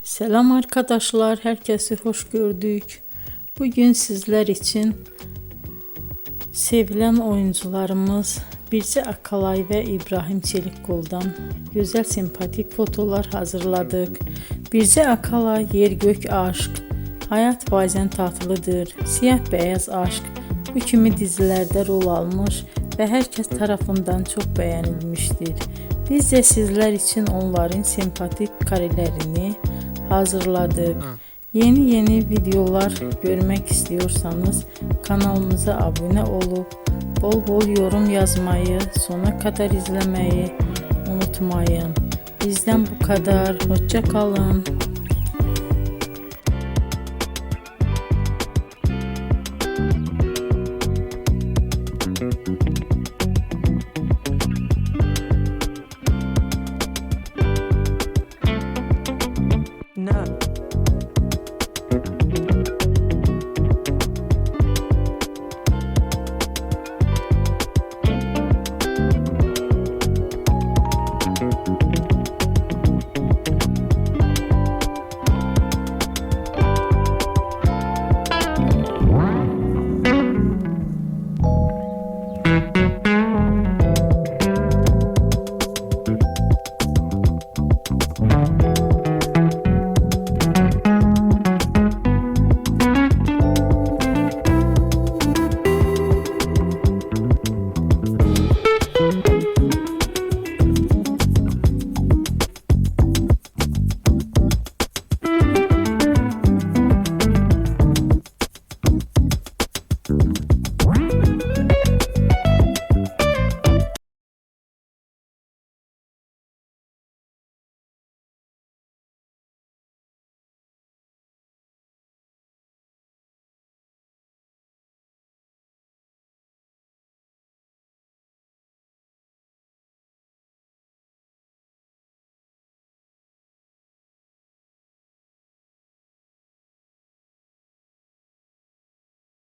Selam arkadaşlar, herkesi hoş gördük. Bugün sizler için sevilen oyuncularımız Birce Akalay ve İbrahim Çelikkol'dan güzel sempatik fotolar hazırladık. Birce Akalay yer gök aşk, hayat bazen tatlıdır, siyah beyaz aşk bu kimi dizilerde rol almış ve herkes tarafından çok beğenilmiştir. Biz de sizler için onların sempatik karelerini hazırladık. Yeni videolar görmek istiyorsanız kanalımıza abone olup bol bol yorum yazmayı, sona kadar izlemeyi unutmayın. Bizden bu kadar. Hoşça kalın.